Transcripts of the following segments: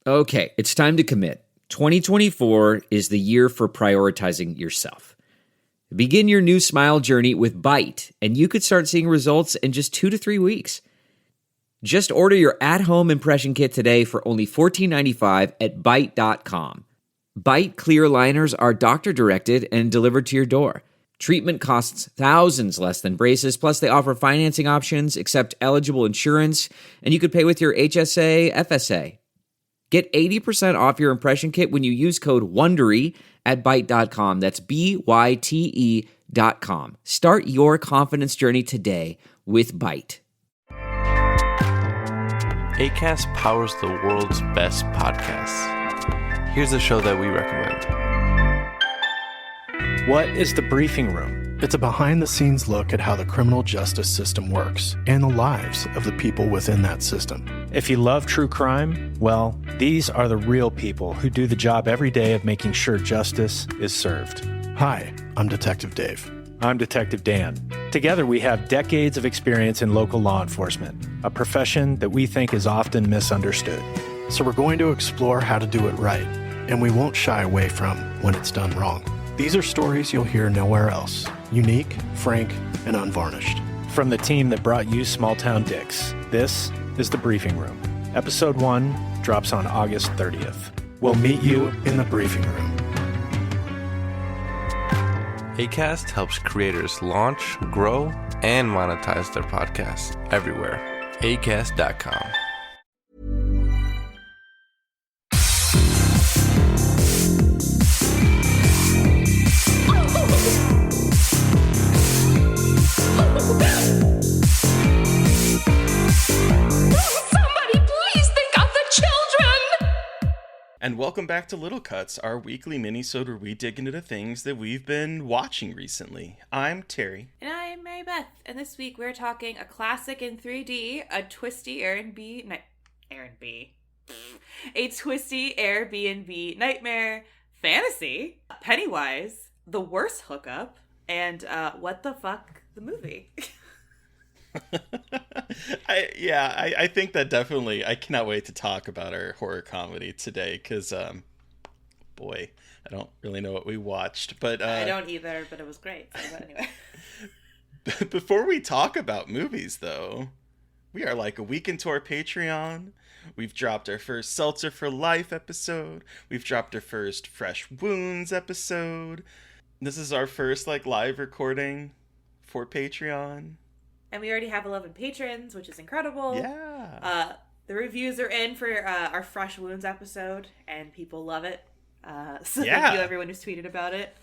Okay, it's time to commit. 2024 is the year for prioritizing yourself. Begin your new smile journey with Byte, and you could start seeing results in just 2 to 3 weeks. Just order your at-home impression kit today for only $14.95 at Byte.com. Byte clear liners are doctor-directed and delivered to your door. Treatment costs thousands less than braces, plus they offer financing options, accept eligible insurance, and you could pay with your HSA, FSA. Get 80% off your impression kit when you use code WONDERY at Byte.com. That's BYTE.com. Start your confidence journey today with Byte. Acast powers the world's best podcasts. Here's a show that we recommend. What is The Briefing Room? It's a behind-the-scenes look at how the criminal justice system works and the lives of the people within that system. If you love true crime, well, these are the real people who do the job every day of making sure justice is served. Hi, I'm Detective Dave. I'm Detective Dan. Together, we have decades of experience in local law enforcement, a profession that we think is often misunderstood. So we're going to explore how to do it right, and we won't shy away from when it's done wrong. These are stories you'll hear nowhere else. Unique, frank, and unvarnished. From the team that brought you Small Town Dicks, this is The Briefing Room. Episode 1 drops on August 30th. We'll meet you in the briefing room. Acast helps creators launch, grow, and monetize their podcasts everywhere. Acast.com. And welcome back to Little Cuts, our weekly minisode where we dig into the things that we've been watching recently. I'm Terry. And I'm Mary Beth. And this week we're talking a classic in 3D, a twisty Airbnb nightmare fantasy, Pennywise, the worst hookup, and What the Fuck, the movie. I think that definitely, I cannot wait to talk about our horror comedy today because, boy, I don't really know what we watched, but I don't either, but it was great. So, but anyway. Before we talk about movies, though, we are like a week into our Patreon. We've dropped our first Seltzer for Life episode. We've dropped our first Fresh Wounds episode. This is our first live recording for Patreon. And we already have 11 patrons, which is incredible. Yeah. The reviews are in for our Fresh Wounds episode, and people love it. So yeah. Thank you, everyone who's tweeted about it.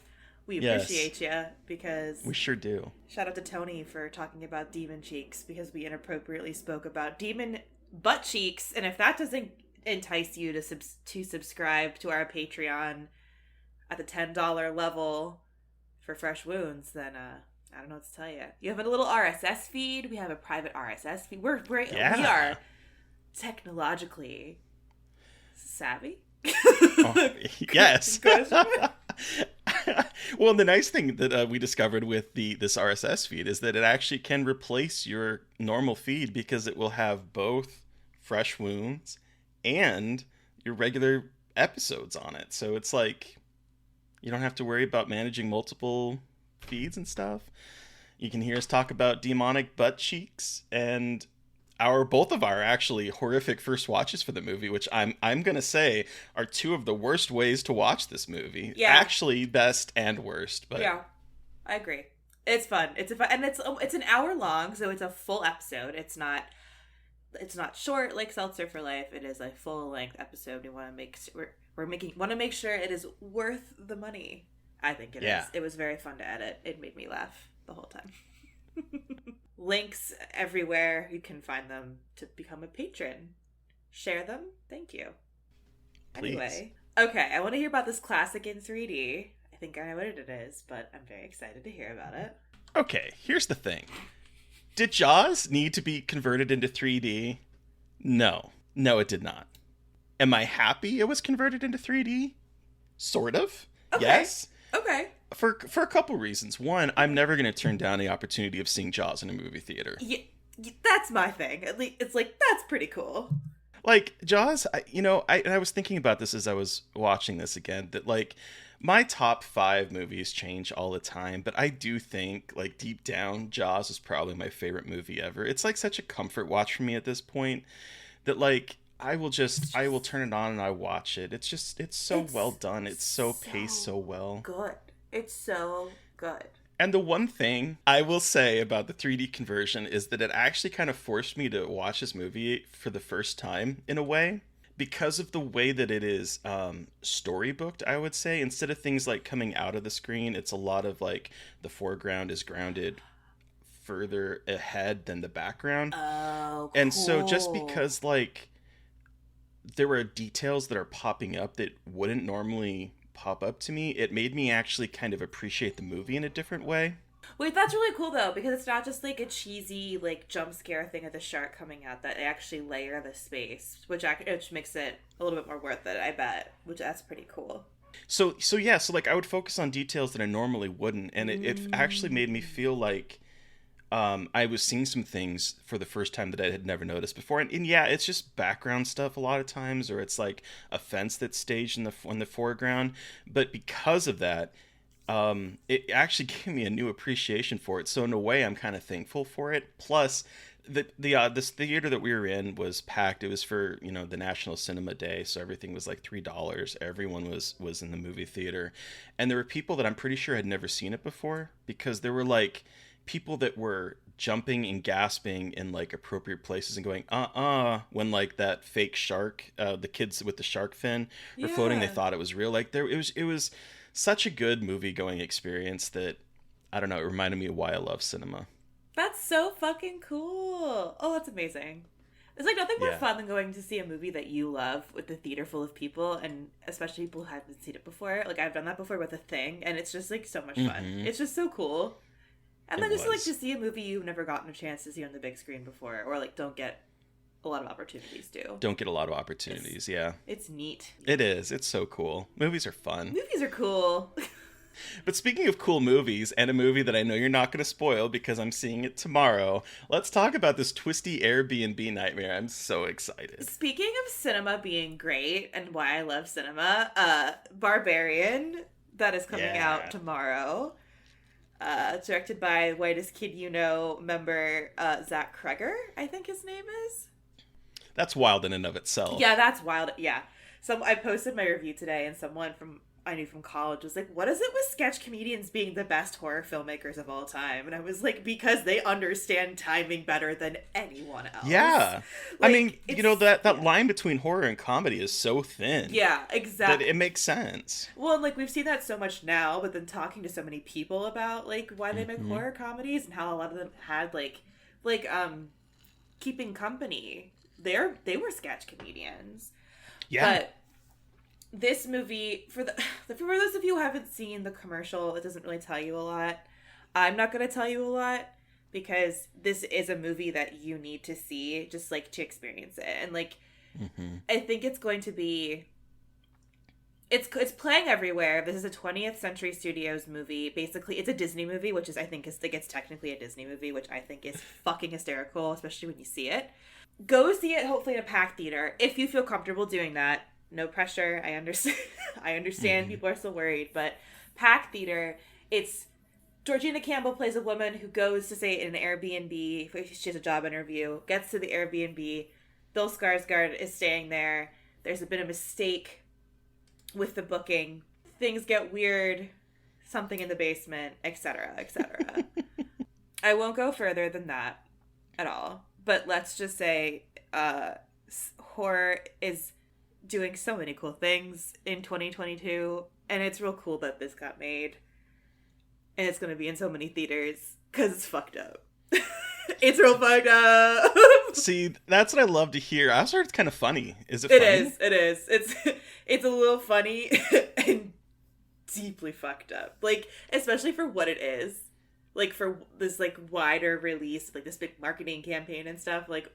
We appreciate you, because... We sure do. Shout out to Tony for talking about demon cheeks, because we inappropriately spoke about demon butt cheeks. And if that doesn't entice you to subscribe to our Patreon at the $10 level for Fresh Wounds, then... I don't know what to tell you. You have a little RSS feed. We have a private RSS feed. We are technologically savvy. Oh, yes. Well, the nice thing that we discovered with this RSS feed is that it actually can replace your normal feed because it will have both Fresh Wounds and your regular episodes on it. So it's like you don't have to worry about managing multiple feeds and stuff. You can hear us talk about demonic butt cheeks and both of our actually horrific first watches for the movie, which I'm gonna say are two of the worst ways to watch this movie. Yeah. Actually, best and worst. But yeah, I agree. It's fun. It's an hour long, so it's a full episode. It's not short like Seltzer for Life. It is a full length episode. We want to make sure it is worth the money. I think it is. It was very fun to edit. It made me laugh the whole time. Links everywhere. You can find them to become a patron. Share them. Thank you. Please. Anyway. Okay, I want to hear about this classic in 3D. I think I know what it is, but I'm very excited to hear about it. Okay, here's the thing. Did Jaws need to be converted into 3D? No. No, it did not. Am I happy it was converted into 3D? Sort of. Okay. Yes. Okay. For a couple reasons. One, I'm never going to turn down the opportunity of seeing Jaws in a movie theater. Yeah, that's my thing. At least it's like, that's pretty cool. Like Jaws, I was thinking about this as I was watching this again, that like my top 5 movies change all the time, but I do think like deep down Jaws is probably my favorite movie ever. It's like such a comfort watch for me at this point that like I will turn it on and I watch it. It's so well done. It's so paced so well. Good. It's so good. And the one thing I will say about the 3D conversion is that it actually kind of forced me to watch this movie for the first time in a way, because of the way that it is storybooked, I would say. Instead of things like coming out of the screen, it's a lot of like the foreground is grounded further ahead than the background. Oh, cool. And so just because like there were details that are popping up that wouldn't normally pop up to me, it made me actually kind of appreciate the movie in a different way. Wait, that's really cool though, because it's not just like a cheesy like jump scare thing of the shark coming out, that they actually layer the space, which makes it a little bit more worth it, I bet. Which that's pretty cool. So like I would focus on details that I normally wouldn't, and it actually made me feel like I was seeing some things for the first time that I had never noticed before. And yeah, it's just background stuff a lot of times, or it's like a fence that's staged in the foreground. But because of that, it actually gave me a new appreciation for it. So in a way, I'm kind of thankful for it. Plus, this theater that we were in was packed. It was for the National Cinema Day, so everything was like $3. Everyone was in the movie theater, and there were people that I'm pretty sure had never seen it before, because there were like people that were jumping and gasping in like appropriate places and going when like that fake shark, the kids with the shark fin were floating. They thought it was real. Like it was such a good movie going experience that, I don't know, it reminded me of why I love cinema. That's so fucking cool. Oh, that's amazing. There's like nothing more fun than going to see a movie that you love with a theater full of people, and especially people who haven't seen it before. Like I've done that before with A Thing, and it's just like so much fun. It's just so cool. And then just like to see a movie you've never gotten a chance to see on the big screen before, or like don't get a lot of opportunities to. Don't get a lot of opportunities, It's neat. It is. It's so cool. Movies are fun. Movies are cool. But speaking of cool movies, and a movie that I know you're not going to spoil because I'm seeing it tomorrow, let's talk about this twisty Airbnb nightmare. I'm so excited. Speaking of cinema being great and why I love cinema, Barbarian, that is coming out tomorrow. Directed by Whitest Kid You Know member Zach Kreger, I think his name is. That's wild in and of itself. Yeah, that's wild. Yeah. So I posted my review today, and someone I knew from college was like, what is it with sketch comedians being the best horror filmmakers of all time? And I was like, because they understand timing better than anyone else. Yeah. Like, I mean, that line between horror and comedy is so thin. Yeah, exactly. That it makes sense. Well, and like we've seen that so much now, but then talking to so many people about like why they make horror comedies and how a lot of them had like Keeping Company. They were sketch comedians. Yeah. But this movie, for those of you who haven't seen the commercial, it doesn't really tell you a lot. I'm not going to tell you a lot because this is a movie that you need to see just like to experience it. And like, I think it's going to be, it's playing everywhere. This is a 20th Century Studios movie. Basically, it's a Disney movie, which is, I think it's technically a Disney movie, which I think is fucking hysterical, especially when you see it. Go see it, hopefully in a packed theater, if you feel comfortable doing that. No pressure. I understand. I understand people are still worried, but packed theater. It's Georgina Campbell plays a woman who goes to stay in an Airbnb. She has a job interview. Gets to the Airbnb. Bill Skarsgård is staying there. There's been a mistake with the booking. Things get weird. Something in the basement, etc., etc. I won't go further than that at all. But let's just say horror is doing so many cool things in 2022, and it's real cool that this got made, and it's going to be in so many theaters because it's fucked up. It's real fucked up. See, that's what I love to hear. I also heard it's kind of funny. Is it funny? It is. It's a little funny and deeply fucked up, like especially for what it is, like for this like wider release, like this big marketing campaign and stuff. Like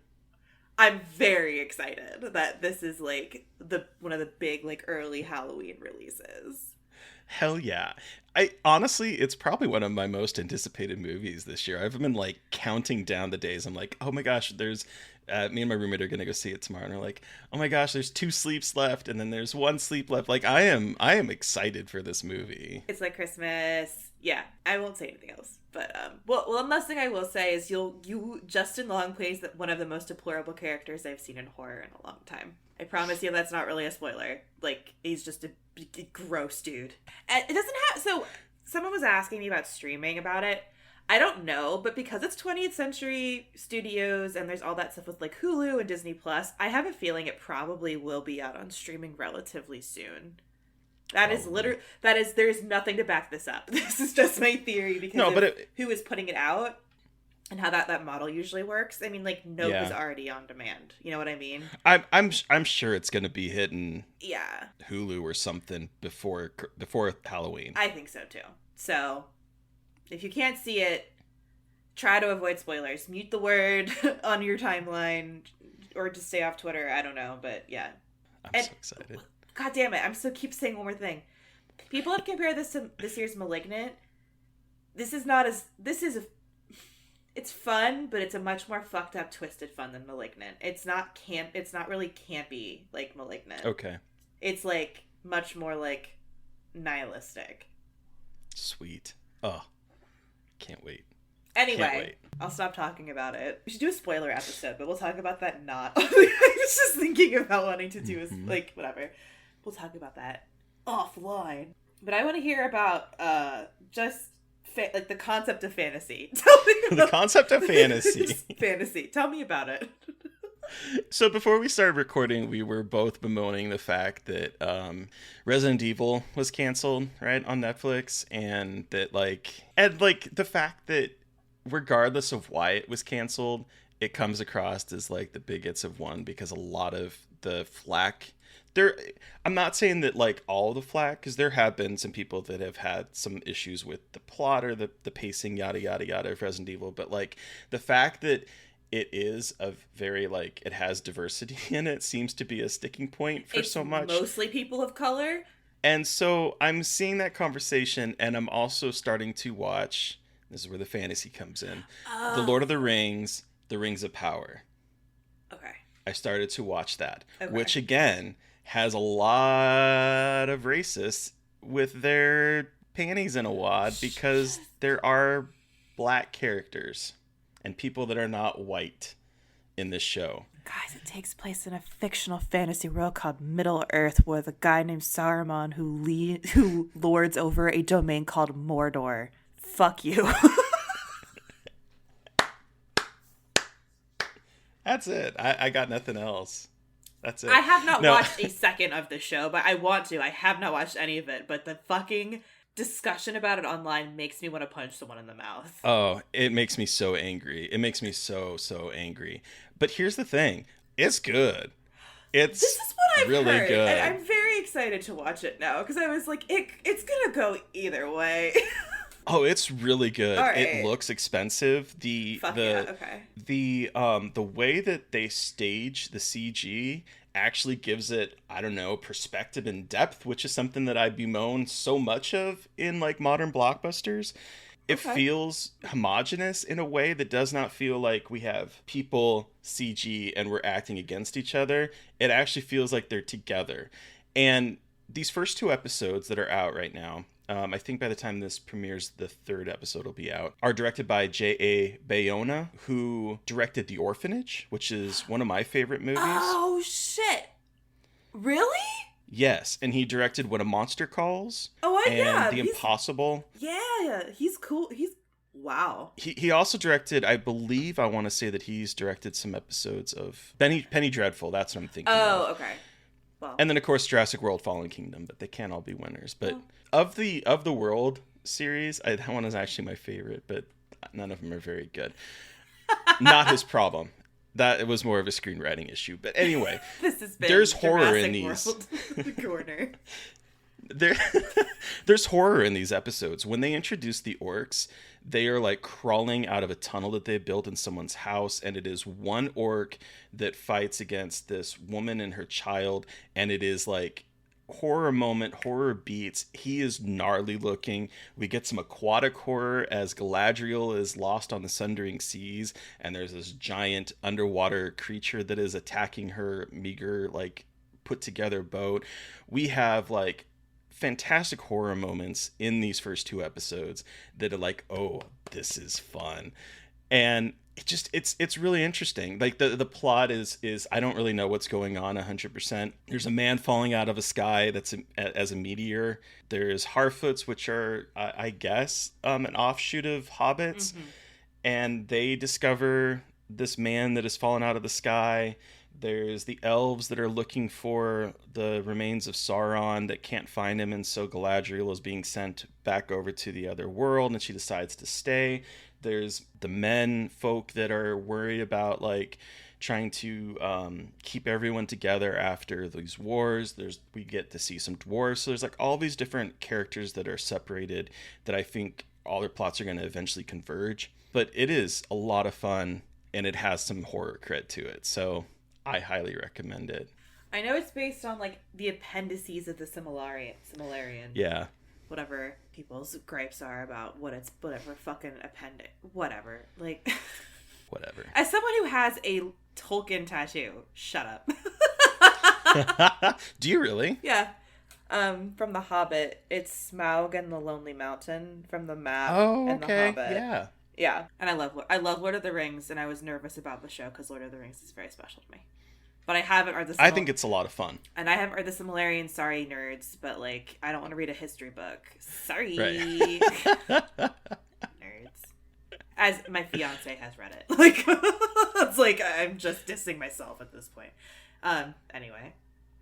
I'm very excited that this is like one of the big like early Halloween releases. Hell yeah. I honestly, it's probably one of my most anticipated movies this year. I've been like counting down the days. I'm like, oh my gosh, there's Me and my roommate are gonna go see it tomorrow, and we're like, oh my gosh, there's 2 sleeps left, and then there's 1 sleep left. Like, I am excited for this movie. It's like Christmas. Yeah, I won't say anything else. But one last thing I will say is Justin Long plays one of the most deplorable characters I've seen in horror in a long time. I promise you that's not really a spoiler. Like, he's just a gross dude. And it doesn't have... So, someone was asking me about streaming about it. I don't know, but because it's 20th Century Studios and there's all that stuff with, like, Hulu and Disney Plus, I have a feeling it probably will be out on streaming relatively soon. There's nothing to back this up. This is just my theory because who is putting it out and how that model usually works. I mean, like, Nope is already on demand. You know what I mean? I'm sure it's going to be hitting yeah Hulu or something before Halloween. I think so too. So if you can't see it, try to avoid spoilers. Mute the word on your timeline or just stay off Twitter. I don't know, but yeah. I'm so excited. God damn it! Keep saying one more thing. People have compared this to this year's *Malignant*. It's fun, but it's a much more fucked up, twisted fun than *Malignant*. It's not really campy like *Malignant*. Okay. It's like much more like nihilistic. Sweet. Oh, can't wait. Anyway, I'll stop talking about it. We should do a spoiler episode, but we'll talk about that not. I was just thinking about wanting to do like whatever. We'll talk about that offline. But I want to hear about like the concept of fantasy. Tell me about the concept of fantasy. Fantasy. Tell me about it. So before we started recording, we were both bemoaning the fact that Resident Evil was canceled, right, on Netflix, and the fact that regardless of why it was canceled, it comes across as like the bigots have won because a lot of the flack I'm not saying that like all the flack, because there have been some people that have had some issues with the plot or the pacing, yada yada yada of Resident Evil, but like the fact that it is a very like it has diversity in it seems to be a sticking point for so much. Mostly people of color. And so I'm seeing that conversation, and I'm also starting to watch, this is where the fantasy comes in, The Lord of the Rings, The Rings of Power. Okay. I started to watch that, which again has a lot of racists with their panties in a wad because there are black characters and people that are not white in this show. Guys, it takes place in a fictional fantasy world called Middle Earth with a guy named Saruman who lords over a domain called Mordor. Fuck you. That's it. I got nothing else. That's it. I have not watched a second of the show, but I want to. I have not watched any of it, but the fucking discussion about it online makes me want to punch someone in the mouth. Oh, it makes me so angry. It makes me so angry. But here's the thing. It's good. This is what I've really heard. Good. And I'm very excited to watch it now because I was like, it's gonna go either way. Oh, it's really good. Right. It looks expensive. The way that they stage the CG actually gives it, I don't know, perspective and depth, which is something that I bemoan so much of in like modern blockbusters. It feels homogenous in a way that does not feel like we have people CG and we're acting against each other. It actually feels like they're together. And these first 2 episodes that are out right now, I think by the time this premieres, the 3rd episode will be out, are directed by J.A. Bayona, who directed The Orphanage, which is one of my favorite movies. Oh, shit. Really? Yes, and he directed When a Monster Calls. The Impossible. Yeah, he's cool. Wow. He also directed, I want to say that he's directed some episodes of Penny Dreadful. That's what I'm thinking of. Oh, okay. Well. And then, of course, Jurassic World Fallen Kingdom, but they can't all be winners. But of the World series, that one is actually my favorite, but none of them are very good. Not his problem. That was more of a screenwriting issue. But anyway, there's horror in these. Corner. There's horror in these episodes. When they introduce the orcs, they are like crawling out of a tunnel that they built in someone's house, and it is one orc that fights against this woman and her child, and it is like horror moment, horror beats. He is gnarly looking. We get some aquatic horror as Galadriel is lost on the sundering seas, and there's this giant underwater creature that is attacking her meager, like, put together boat. We have like fantastic horror moments in these first 2 episodes that are like, oh, this is fun. And it's really interesting. Like the plot is I don't really know what's going on 100%. There's a man falling out of a sky that's as a meteor. There's Harfoots, which are I guess an offshoot of hobbits, and they discover this man that has fallen out of the sky. There's the elves that are looking for the remains of Sauron that can't find him, and so Galadriel is being sent back over to the other world, and she decides to stay. There's the men folk that are worried about like trying to keep everyone together after these wars. We get to see some dwarves. So there's like all these different characters that are separated that I think all their plots are going to eventually converge. But it is a lot of fun, and it has some horror cred to it. So I highly recommend it. I know it's based on like the appendices of the Similarian. Yeah. Whatever people's gripes are about whatever fucking appendix, whatever. Like, whatever. As someone who has a Tolkien tattoo, shut up. Do you really? Yeah. From The Hobbit, it's Smaug and the Lonely Mountain from the map. Oh, and okay. The Hobbit. Yeah. Yeah, and I love Lord of the Rings, and I was nervous about the show because Lord of the Rings is very special to me. But I haven't read the. I think it's a lot of fun. And I haven't read the Silmarillion. Sorry, nerds, but like I don't want to read a history book. Sorry, right. nerds. As my fiance has read it, like it's like I'm just dissing myself at this point. Anyway,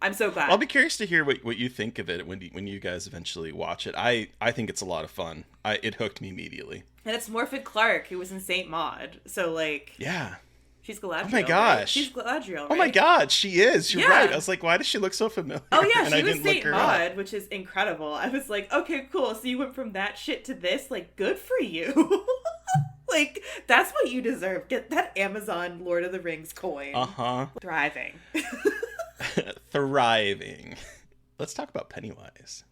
I'm so glad. I'll be curious to hear what you think of it when you guys eventually watch it. I think it's a lot of fun. It hooked me immediately. And it's Morfydd Clark, who was in Saint Maud. So like, yeah. She's Galadriel. Oh my gosh. Right? She's Galadriel, right? Oh my god, she is. You're right. I was like, why does she look so familiar? Oh yeah, and she I was didn't look Saint her Maud, up. which is incredible. I was like, okay, cool. So you went from that shit to this? Like, good for you. Like, that's what you deserve. Get that Amazon Lord of the Rings coin. Uh-huh. Thriving. Thriving. Let's talk about Pennywise.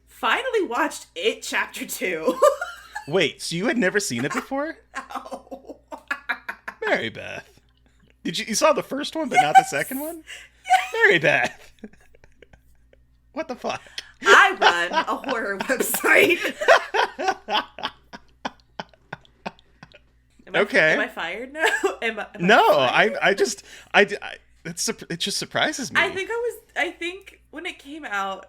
Finally watched It Chapter 2. Wait, so you had never seen it before? No. Mary Beth. You saw the first one, but not the second one? Yes. Mary Beth. What the fuck? I run a horror website. Am I fired now? I just it just surprises me. I think when it came out,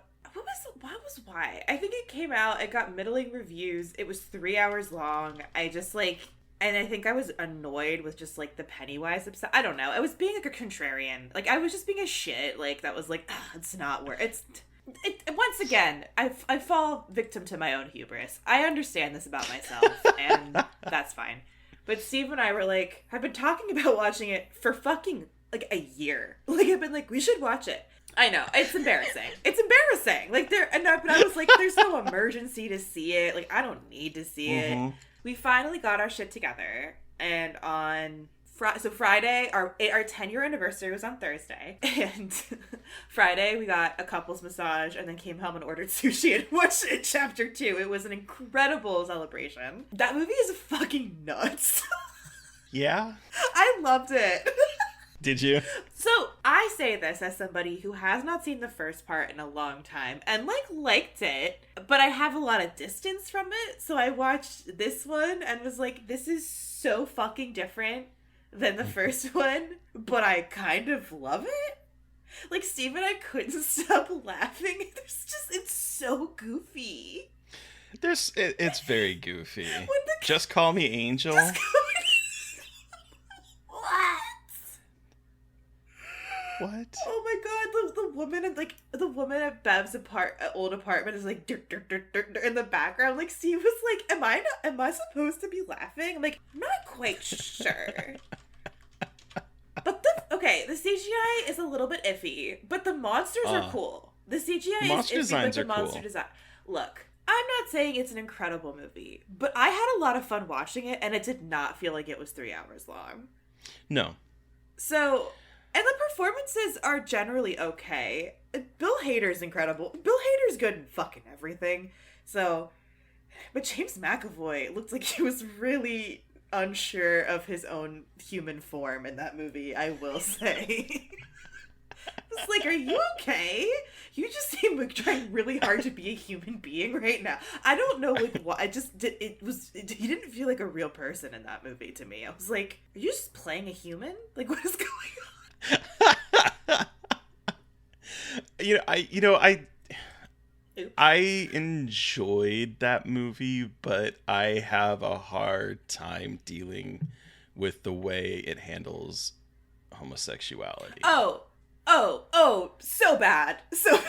why? I think it came out, it got middling reviews. It was 3 hours long. And I think I was annoyed with just, like, the Pennywise upset. I don't know. I was being, like, a contrarian. Like, I was just being a shit. Like, that was like, it's not worth it. Once again, I fall victim to my own hubris. I understand this about myself, and that's fine. But Steve and I were like, I've been talking about watching it for fucking, like, a year. Like, I've been like, we should watch it. I know. It's embarrassing. It's embarrassing. Like, but I was like, there's no emergency to see it. Like, I don't need to see it. We finally got our shit together, and on Friday, our 10-year anniversary was on Thursday, and Friday we got a couples massage, and then came home and ordered sushi and watched It Chapter 2. It was an incredible celebration. That movie is fucking nuts. Yeah? I loved it. Did you? So, I say this as somebody who has not seen the first part in a long time and, liked it, but I have a lot of distance from it, so I watched this one and was like, this is so fucking different than the first one, but I kind of love it. Like, Steve and I couldn't stop laughing. It's so goofy. It's very goofy. Just Call Me Angel. What? What? Oh my god, the woman at Bev's old apartment is like dirt, dirt, dirt, dirt, dirt in the background. Like, Steve was like, am I supposed to be laughing? I'm like, I'm not quite sure. But the CGI is a little bit iffy, but the monsters are cool. The CGI monster is iffy, but the monster cool. design. Look, I'm not saying it's an incredible movie, but I had a lot of fun watching it, and it did not feel like it was 3 hours long. No. So, and the performances are generally okay. Bill Hader's incredible. Bill Hader's good in fucking everything. So, but James McAvoy looked like he was really unsure of his own human form in that movie, I will say. It's like, are you okay? You just seem like trying really hard to be a human being right now. I don't know, like, what. I just did. He didn't feel like a real person in that movie to me. I was like, are you just playing a human? Like, what is going on? I enjoyed that movie, but I have a hard time dealing with the way it handles homosexuality. So bad. So bad.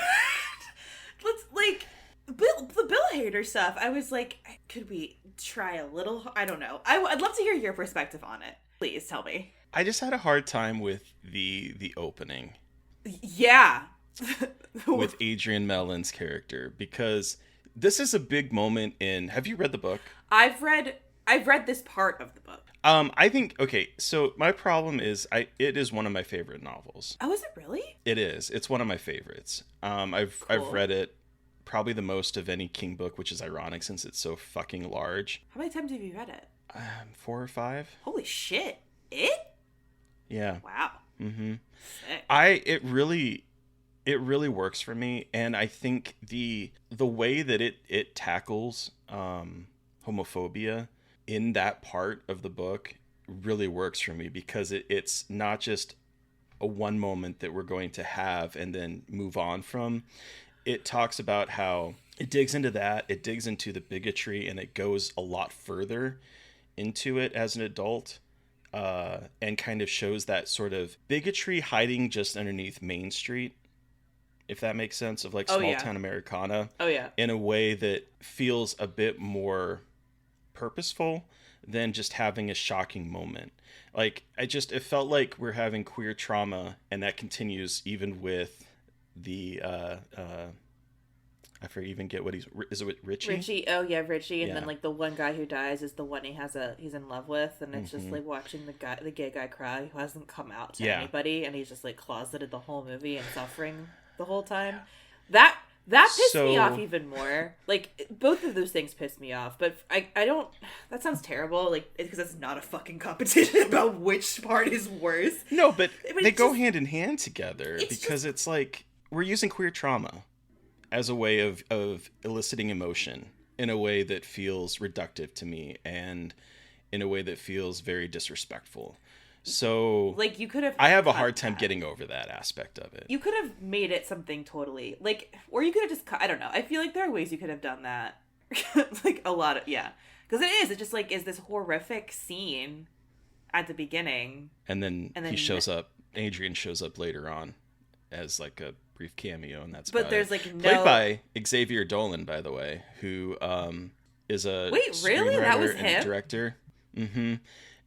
Let's, like, the Bill Hader stuff, I was like, could we try a little? I don't know. I'd love to hear your perspective on it. Please tell me. I just had a hard time with the opening. Yeah. With Adrian Mellon's character, because this is a big moment in... Have you read the book? I've read this part of the book. I think, okay, so my problem is it is one of my favorite novels. Oh, is it really? It is. It's one of my favorites. I've read it probably the most of any King book, which is ironic since it's so fucking large. How many times have you read it? 4 or 5. Holy shit. It? Yeah. Wow. Mm-hmm. Sick. It really works for me, and I think the way that it tackles homophobia in that part of the book really works for me, because it's not just a one moment that we're going to have and then move on from. It talks about how it digs into that, it digs into the bigotry, and it goes a lot further into it as an adult, and kind of shows that sort of bigotry hiding just underneath Main Street, if that makes sense, of like small town Americana. Oh yeah. In a way that feels a bit more purposeful than just having a shocking moment. Like, it felt like we're having queer trauma, and that continues even with the I forget what is it Richie? Richie, oh yeah, Richie, and then like the one guy who dies is the one he's in love with, and it's just like watching the gay guy cry who hasn't come out to anybody, and he's just like closeted the whole movie and suffering the whole time. That pissed me off even more. Like, both of those things pissed me off, but I don't... That sounds terrible, like, because it's not a fucking competition about which part is worse. No, but they go hand in hand together, because it's like, we're using queer trauma as a way of eliciting emotion in a way that feels reductive to me, and in a way that feels very disrespectful. So, like, you could have... I have a hard time getting over that aspect of it. You could have made it something totally... Like, or you could have just... I don't know. I feel like there are ways you could have done that. Like, a lot of... Yeah. Because it just, like, is this horrific scene at the beginning. And then he shows up... Adrian shows up later on as, like, a brief cameo, and that's But there's, like, no... Played by Xavier Dolan, by the way, who is a... Wait, really? That was him? And director. Mm-hmm.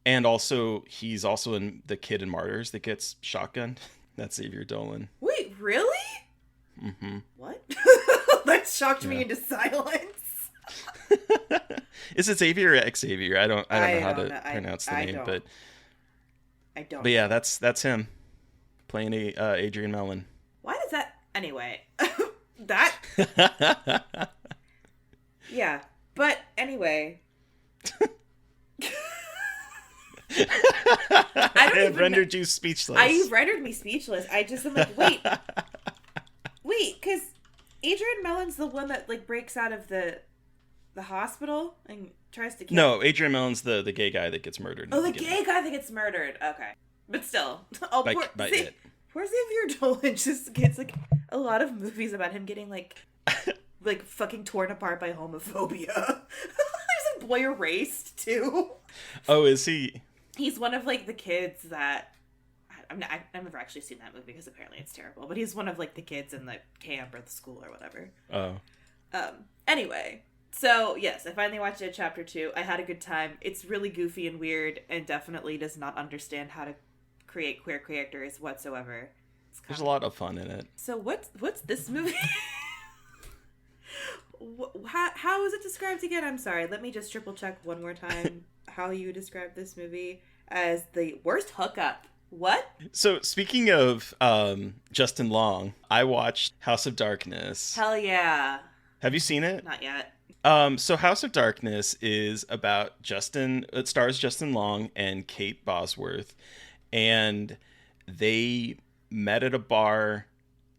And also, he's also in The Kid in Martyrs that gets shotgunned. That's Xavier Dolan. Wait, really? Mm-hmm. What? That shocked me into silence. Is it Xavier or Xavier? I don't know how to pronounce the name, but I don't. But yeah, that's him playing Adrian Mellon. Why does that? Anyway, that. Yeah, but anyway. I have rendered you speechless. You've rendered me speechless. I just am like, wait, because Adrian Mellon's the one that like breaks out of the hospital and tries to kill. No, Adrian Mellon's the gay guy that gets murdered. Oh, the gay guy that gets murdered. Okay, but still, poor Xavier Dolan just gets like a lot of movies about him getting like fucking torn apart by homophobia. There's a boy erased too. Oh, is he? He's one of, like, the kids that... I've never actually seen that movie because apparently it's terrible. But he's one of, like, the kids in the camp or the school or whatever. Oh. Anyway. So, yes, I finally watched it, Chapter 2. I had a good time. It's really goofy and weird and definitely does not understand how to create queer characters whatsoever. There's a lot of fun in it. So, what's this movie? How is it described again? I'm sorry. Let me just triple check one more time how you describe this movie as the worst hookup What? So speaking of Justin Long, I watched House of Darkness. Hell yeah. Have you seen it? Not yet. So House of Darkness is about Justin. It stars Justin Long and Kate Bosworth, and they met at a bar,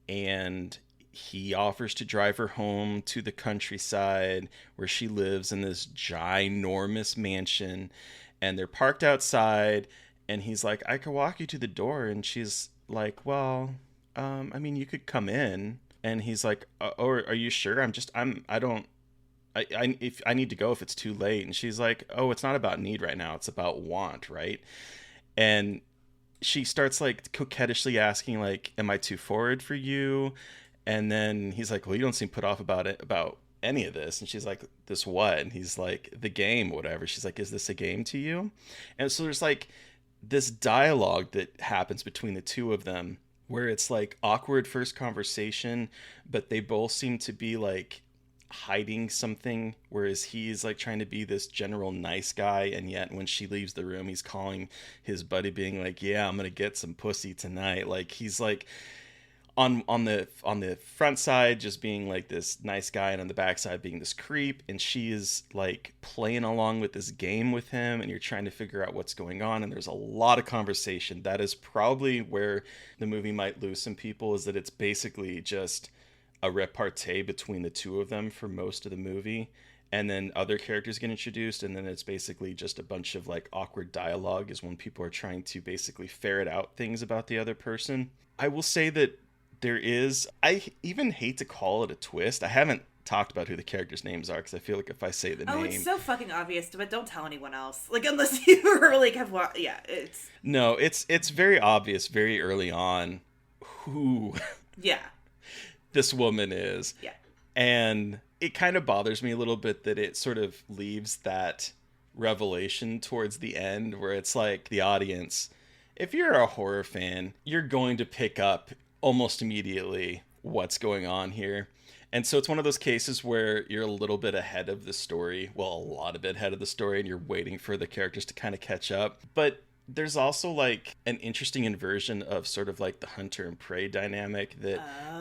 and he offers to drive her home to the countryside where she lives in this ginormous mansion, and they're parked outside, and he's like, I could walk you to the door, and she's like, well, I mean, you could come in, and he's like, or are you sure? If I need to go if it's too late. And she's like, oh, it's not about need right now, it's about want, right? And she starts like coquettishly asking, like, am I too forward for you? And then he's like, well, you don't seem put off about any of this. And she's like, this what? And he's like, the game, whatever. She's like, is this a game to you? And so there's like this dialogue that happens between the two of them where it's like awkward first conversation, but they both seem to be like hiding something, whereas he's like trying to be this general nice guy, and yet when she leaves the room he's calling his buddy being like, yeah, I'm gonna get some pussy tonight. Like he's like on the front side just being like this nice guy, and on the back side being this creep, and she is like playing along with this game with him, and you're trying to figure out what's going on, and there's a lot of conversation. That is probably where the movie might lose some people, is that it's basically just a repartee between the two of them for most of the movie, and then other characters get introduced, and then it's basically just a bunch of like awkward dialogue is when people are trying to basically ferret out things about the other person. I will say that I even hate to call it a twist. I haven't talked about who the characters' names are because I feel like if I say the name, it's so fucking obvious, but don't tell anyone else. Like, unless you like have it's very obvious very early on who this woman is. Yeah. And it kind of bothers me a little bit that it sort of leaves that revelation towards the end where it's like the audience, if you're a horror fan, you're going to pick up almost immediately what's going on here. And so it's one of those cases where you're a little bit ahead of the story. Well, a lot of it ahead of the story, and you're waiting for the characters to kind of catch up. But there's also like an interesting inversion of sort of like the hunter and prey dynamic that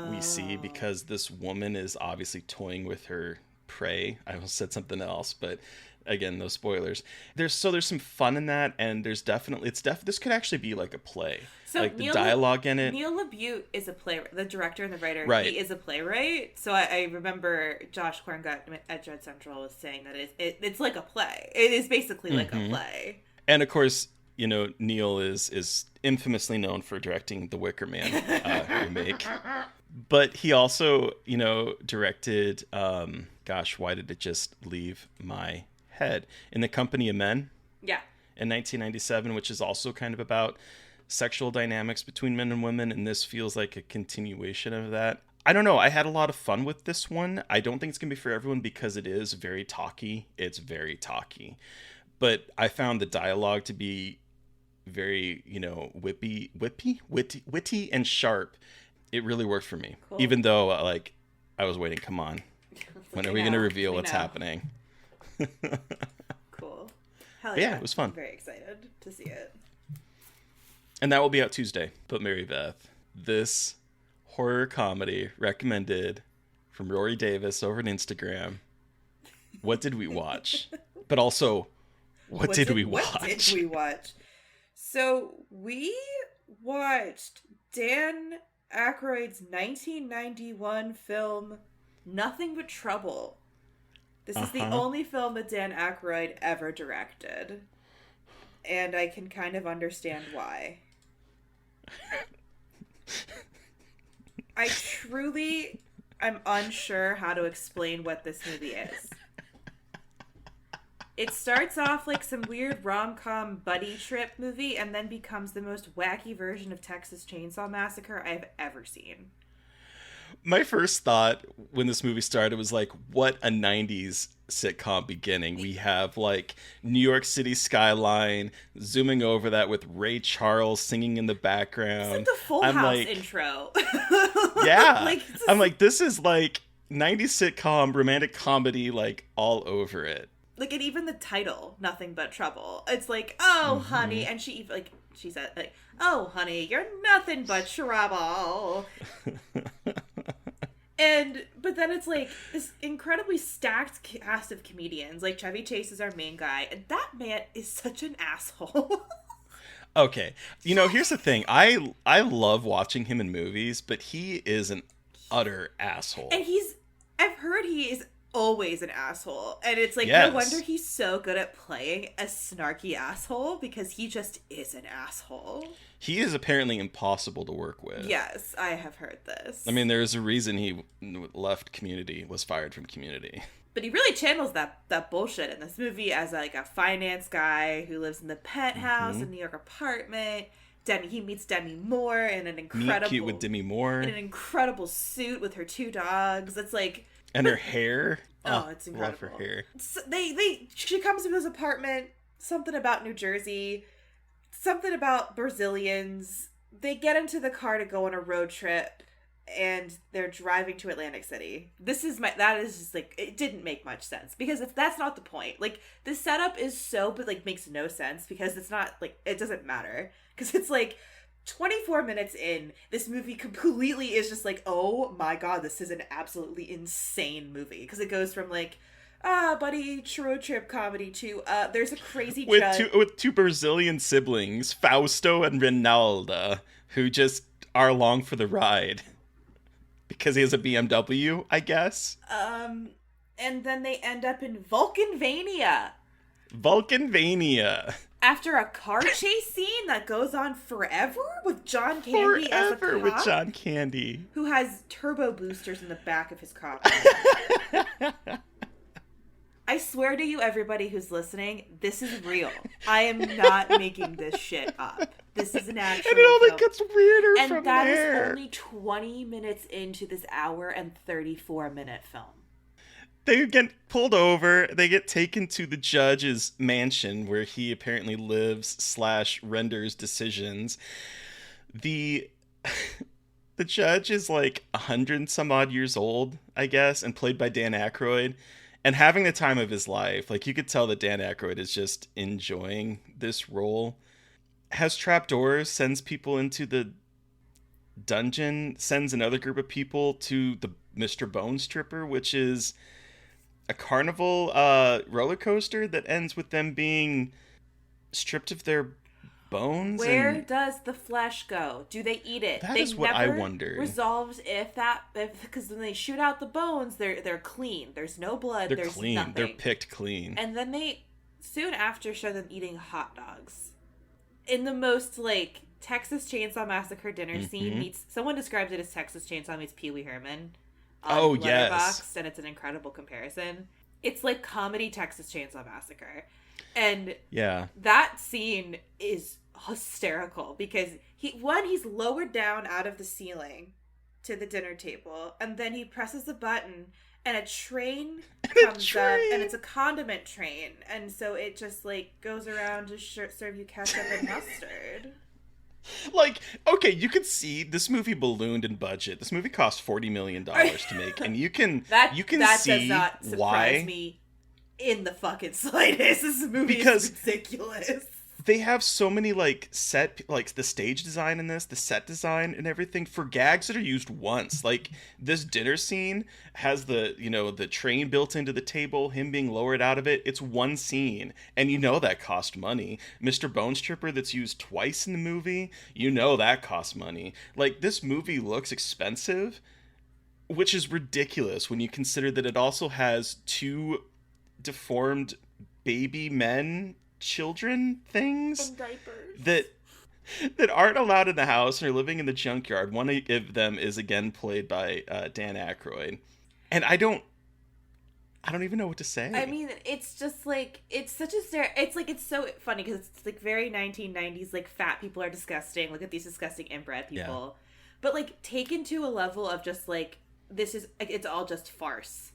we see, because this woman is obviously toying with her prey. I almost said something else, but again, no spoilers. There's some fun in that, and there's definitely this could actually be like a play. So like the dialogue in it. Neil LaBute is a playwright, the director and the writer. Right. He is a playwright. So I remember Josh Korngut at Dread Central was saying that it's like a play. It is basically like a play. And of course, you know, Neil is infamously known for directing the Wicker Man remake. But he also, you know, directed, why did it just leave my head? In the Company of Men. Yeah. In 1997, which is also kind of about sexual dynamics between men and women. And this feels like a continuation of that. I don't know. I had a lot of fun with this one. I don't think it's going to be for everyone because it is very talky. It's very talky. But I found the dialogue to be very, you know, witty and sharp. It really worked for me. Cool. Even though, like, I was waiting. Come on. When are we going to reveal what's happening? Cool. Hell yeah. Yeah, it was fun. I'm very excited to see it. And that will be out Tuesday. But Mary Beth, this horror comedy recommended from Rory Davis over on Instagram. What did we watch? But also, what did we watch? So we watched Dan Aykroyd's 1991 film Nothing But Trouble. This is the only film that Dan Aykroyd ever directed. And I can kind of understand why. I'm unsure how to explain what this movie is. It starts off like some weird rom-com buddy trip movie and then becomes the most wacky version of Texas Chainsaw Massacre I've ever seen. My first thought when this movie started was like, what a 90s sitcom beginning. We have like New York City skyline, zooming over that with Ray Charles singing in the background. It's like the Full House intro. Yeah. I'm like, this is like 90s sitcom, romantic comedy, like all over it. Like, and even the title, Nothing But Trouble. It's like, oh, honey. And she she said, like, "Oh, honey, you're nothing but trouble." But then it's like this incredibly stacked cast of comedians. Like Chevy Chase is our main guy, and that man is such an asshole. Okay, here's the thing. I love watching him in movies, but he is an utter asshole. And I've heard he is always an asshole, and it's like, yes. No wonder he's so good at playing a snarky asshole, because he just is an asshole. He is apparently impossible to work with. Yes, I have heard this. I mean, there's a reason he left Community, was fired from Community. But he really channels that bullshit in this movie as like a finance guy who lives in the penthouse in New York apartment. He meets Demi Moore in an incredible... Meet cute with Demi Moore. In an incredible suit with her 2 dogs. It's like... And her hair. Oh, it's incredible. Love her hair. So she comes to his apartment, something about New Jersey, something about Brazilians. They get into the car to go on a road trip, and they're driving to Atlantic City. That is just like, it didn't make much sense, because that's not the point. Like, the setup is but like makes no sense, because it's not like, it doesn't matter, because it's like 24 minutes in, this movie completely is just like, oh my god, this is an absolutely insane movie. Because it goes from like, buddy road trip comedy to there's a crazy judge with 2 Brazilian siblings, Fausto and Rinalda, who just are along for the ride because he has a BMW, I guess. And then they end up in Vulcanvania. After a car chase scene that goes on forever with John Candy as a cop. Forever with John Candy. Who has turbo boosters in the back of his car. I swear to you, everybody who's listening, this is real. I am not making this shit up. This is an actual And it only film. gets weirder and from that there. is only 20 minutes into this hour and 34-minute film. They get pulled over. They get taken to the judge's mansion where he apparently lives / renders decisions. The judge is like 100 some odd years old, I guess, and played by Dan Aykroyd, and having the time of his life. Like, you could tell that Dan Aykroyd is just enjoying this role. Has trapdoors, sends people into the dungeon, sends another group of people to the Mr. Bone Stripper, which is a carnival roller coaster that ends with them being stripped of their bones. Where does the flesh go? Do they eat it? That is what I wondered. Resolved because when they shoot out the bones, they're clean. There's no blood. They're there's clean. Nothing. They're picked clean. And then they soon after show them eating hot dogs in the most like Texas Chainsaw Massacre dinner scene meets. Someone describes it as Texas Chainsaw meets Pee Wee Herman. On yes. Letterboxd, and it's an incredible comparison. It's like comedy Texas Chainsaw Massacre. And yeah, that scene is hysterical because he's lowered down out of the ceiling to the dinner table, and then he presses a button and a train comes up, and it's a condiment train, and so it just like goes around to serve you ketchup and mustard. Like, okay, you can see this movie ballooned in budget. This movie cost $40 million to make, and you can that see does not surprise why me in the fucking slightest. This movie because is ridiculous. They have so many like the stage design in this, the set design and everything for gags that are used once. Like this dinner scene has the train built into the table, him being lowered out of it. It's one scene, and that cost money. Mr. Bone Stripper that's used twice in the movie, that cost money. Like, this movie looks expensive, which is ridiculous when you consider that it also has 2 deformed baby men children things and diapers that aren't allowed in the house and are living in the junkyard. One of them is again played by Dan Aykroyd, and I don't even know what to say. I mean, it's just like, it's such a it's so funny because it's like very 1990s, like fat people are disgusting, look at these disgusting inbred people, but like taken to a level of just like, this is like, it's all just farce.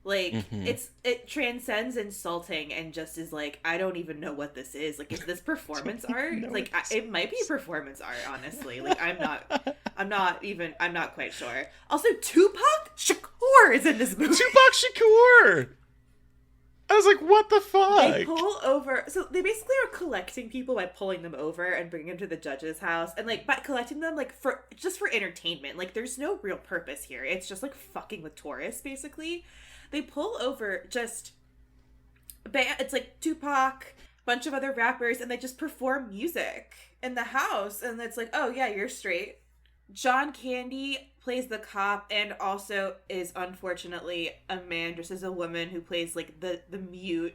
Like, it transcends insulting and just is like, I don't even know what this is. Like, is this performance art? Like, it might be performance art, honestly. Like, I'm not quite sure. Also, Tupac Shakur is in this movie. Tupac Shakur! I was like, what the fuck? They pull over. So they basically are collecting people by pulling them over and bringing them to the judge's house. And, like, by collecting them, like, for entertainment. Like, there's no real purpose here. It's just, like, fucking with tourists, basically. They pull over just... It's, like, Tupac, bunch of other rappers, and they just perform music in the house. And it's like, oh, yeah, you're straight. John Candy plays the cop and also is unfortunately a man dressed as a woman who plays like the mute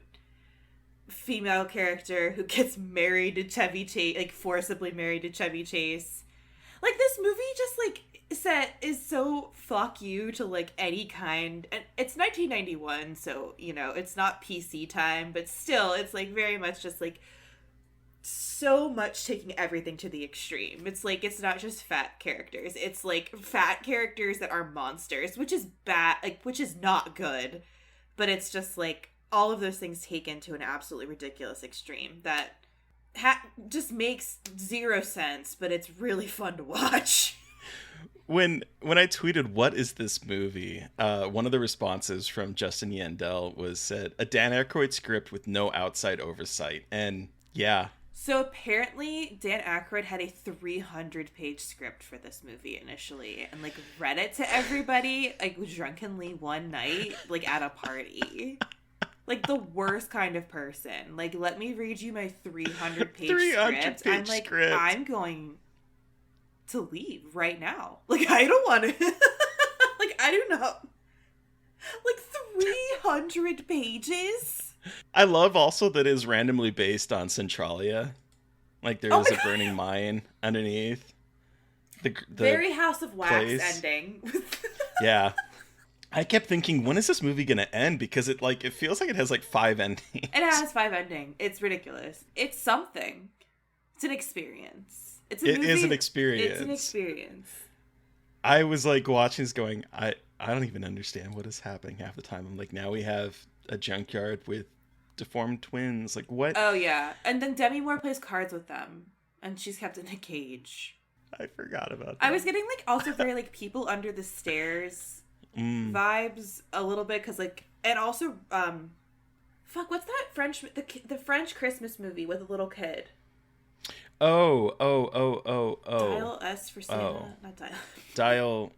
female character who gets married to Chevy Chase, like forcibly married to Chevy Chase. Like, this movie just like is so fuck you to like any kind, and it's 1991, so you know it's not PC time, but still it's like very much just like so much taking everything to the extreme. It's like, it's not just fat characters, it's like fat characters that are monsters, which is bad, like, which is not good, but it's just like all of those things taken to an absolutely ridiculous extreme that just makes zero sense, but it's really fun to watch. When I tweeted, what is this movie? One of the responses from Justin Yandel was said, a Dan Aykroyd script with no outside oversight. And yeah. So apparently Dan Aykroyd had a 300-page script for this movie initially and like read it to everybody like drunkenly one night, like at a party. Like the worst kind of person. Like, let me read you my 300-page script. I'm like, script. I'm going to leave right now. Like, I don't want to. Like, I do not. Like 300 pages. I love also that it is randomly based on Centralia. Like there is a burning mine underneath. The very House of Wax place. Ending. Yeah. I kept thinking, when is this movie gonna end? Because it feels like it has like 5 endings. It has 5 endings. It's ridiculous. It's something. It's an experience. It is an experience. It's an experience. I was like watching this going, I don't even understand what is happening half the time. I'm like, now we have a junkyard with deformed twins. Like, what? Oh, yeah. And then Demi Moore plays cards with them. And she's kept in a cage. I forgot about that. I was getting, like, also very, like, people under the stairs vibes a little bit. Because, like, and also, what's that French, the French Christmas movie with a little kid? Oh. Dial S for Santa. Oh. Not Dial.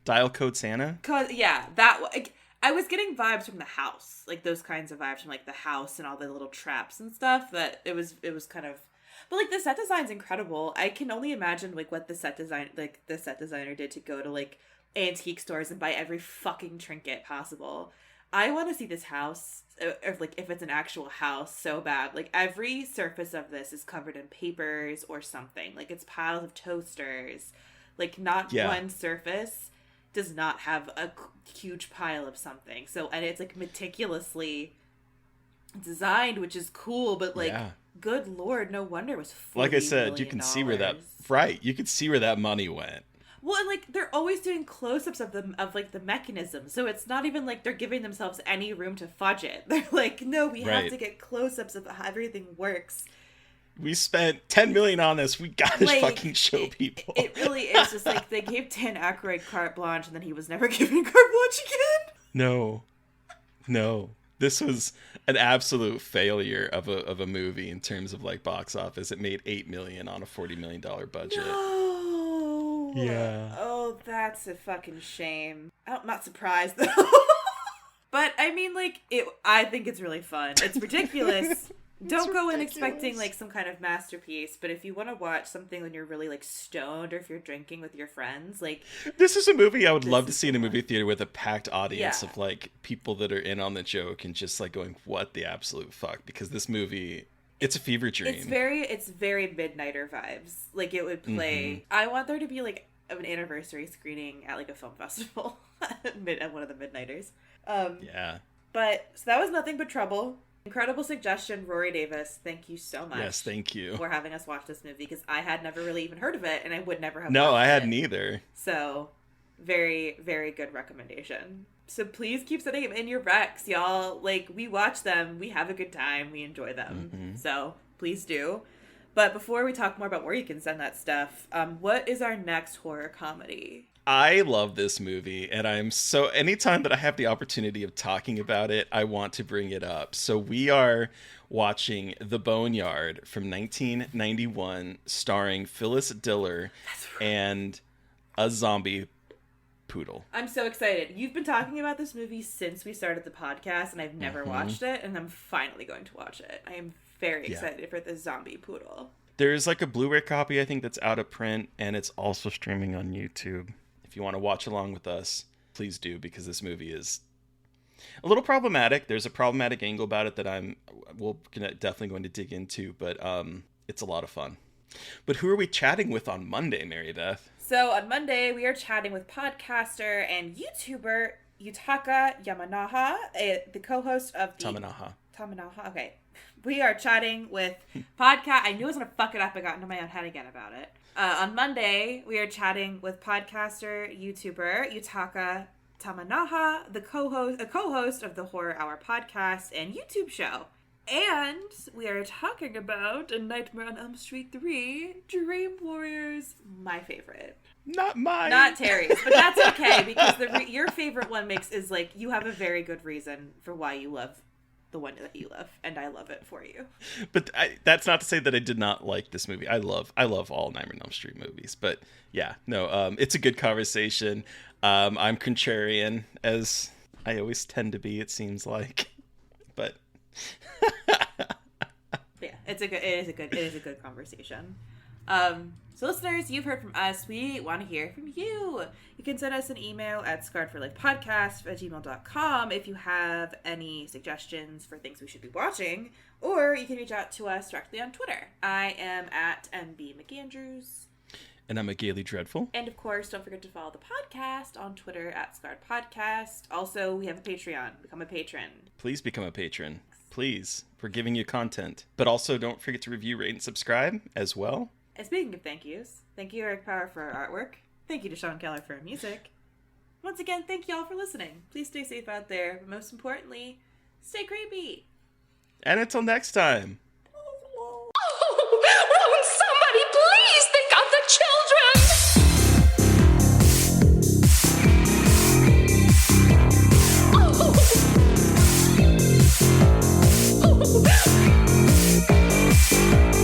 Dial Code Santa? Yeah, that like, I was getting vibes from the house, like those kinds of vibes from like the house and all the little traps and stuff. That it was kind of, but like the set design's incredible. I can only imagine like what the set designer did to go to like antique stores and buy every fucking trinket possible. I want to see this house, or like if it's an actual house, so bad. Like every surface of this is covered in papers or something. Like it's piles of toasters. Like not one surface does not have a huge pile of something. So, and it's like meticulously designed, which is cool, but like, good Lord, no wonder it was $40 like I said, you million. can see where that, right. You could see where that money went. Well, and like, they're always doing close-ups of them, of like the mechanism. So it's not even like they're giving themselves any room to fudge it. They're like, no, we have to get close-ups of how everything works. We spent $10 million on this. We gotta like, fucking show people. It really is just like they gave Dan Aykroyd carte blanche, and then he was never given carte blanche again. No. This was an absolute failure of a movie in terms of like box office. It made $8 million on a $40 million budget. No. Yeah. Oh, that's a fucking shame. I'm not surprised though. But I mean, like, I think it's really fun. It's ridiculous. Don't go in expecting like some kind of masterpiece, but if you want to watch something when you're really like stoned or if you're drinking with your friends, like, this is a movie I would love to see in a movie theater with a packed audience of like people that are in on the joke and just like going, what the absolute fuck? Because this movie, it's a fever dream. It's very Midnighter vibes. Like it would play. I want there to be like an anniversary screening at like a film festival at one of the Midnighters. But so that was Nothing But Trouble. Incredible suggestion, Rory Davis. Thank you so much. Yes, thank you for having us watch this movie, because I had never really even heard of it, and I would never have. No, watched I hadn't it. either. So, very, very good recommendation. So please keep sending them in your recs, y'all. Like, we watch them, we have a good time, we enjoy them. So please do. But before we talk more about where you can send that stuff, what is our next horror comedy? I love this movie, and anytime that I have the opportunity of talking about it, I want to bring it up. So we are watching The Boneyard from 1991, starring Phyllis Diller and a zombie poodle. I'm so excited. You've been talking about this movie since we started the podcast, and I've never watched it, and I'm finally going to watch it. I am very excited for the zombie poodle. There's like a Blu-ray copy, I think, that's out of print, and it's also streaming on YouTube. If you want to watch along with us, please do, because this movie is a little problematic. There's a problematic angle about it that definitely going to dig into, but it's a lot of fun. But who are we chatting with on Monday, Mary Beth? So on Monday, we are chatting with podcaster and YouTuber Yutaka Yamanaha, the co-host of the... Tamanaha, okay. We are chatting with I knew I was going to fuck it up. I got into my own head again about it. On Monday, we are chatting with podcaster, YouTuber Yutaka Tamanaha, the co-host of the Horror Hour podcast and YouTube show. And we are talking about A Nightmare on Elm Street 3, Dream Warriors, my favorite. Not mine. Not Terry's, but that's okay, because your favorite one is like, you have a very good reason for why you love the one that you love, and I love it for you. But that's not to say that I did not like this movie. I love all Nightmare on Elm Street movies. But yeah, no, it's a good conversation. I'm contrarian, as I always tend to be, it seems like. But yeah, it is a good conversation. So listeners, you've heard from us. We want to hear from you. You can send us an email at scarredforlifepodcast@gmail.com if you have any suggestions for things we should be watching, or you can reach out to us directly on Twitter. I am at MB McAndrews. And I'm a Gaily Dreadful. And of course, don't forget to follow the podcast on Twitter at Scarred Podcast. Also, we have a Patreon. Become a patron. Please become a patron. Please. We're giving you content. But also, don't forget to review, rate, and subscribe as well. And speaking of thank yous, thank you, Eric Power, for our artwork. Thank you to Sean Keller for our music. Once again, thank you all for listening. Please stay safe out there, but most importantly, stay creepy. And until next time. Oh, won't somebody please think of the children?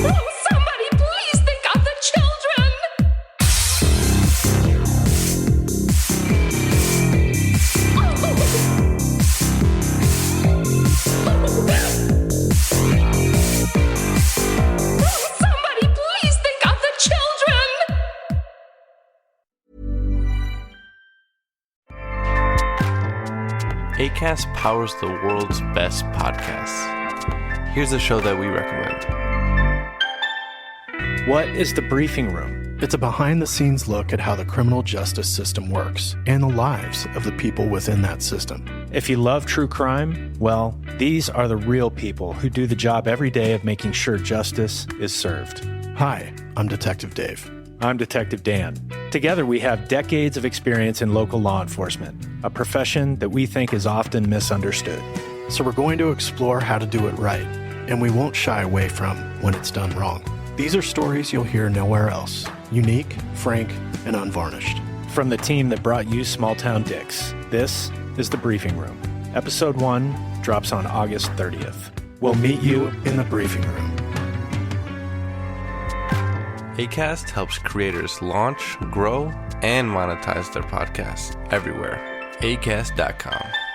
Won't somebody please think of the children? Somebody please think of the children! Acast powers the world's best podcasts. Here's a show that we recommend. What is The Briefing Room? It's a behind-the-scenes look at how the criminal justice system works and the lives of the people within that system. If you love true crime, well, these are the real people who do the job every day of making sure justice is served. Hi, I'm Detective Dave. I'm Detective Dan. Together, we have decades of experience in local law enforcement, a profession that we think is often misunderstood. So we're going to explore how to do it right, and we won't shy away from when it's done wrong. These are stories you'll hear nowhere else. Unique, frank, and unvarnished. From the team that brought you Small Town Dicks, this is The Briefing Room. Episode 1 drops on August 30th. We'll meet you in the briefing room. Acast helps creators launch, grow, and monetize their podcasts everywhere. Acast.com.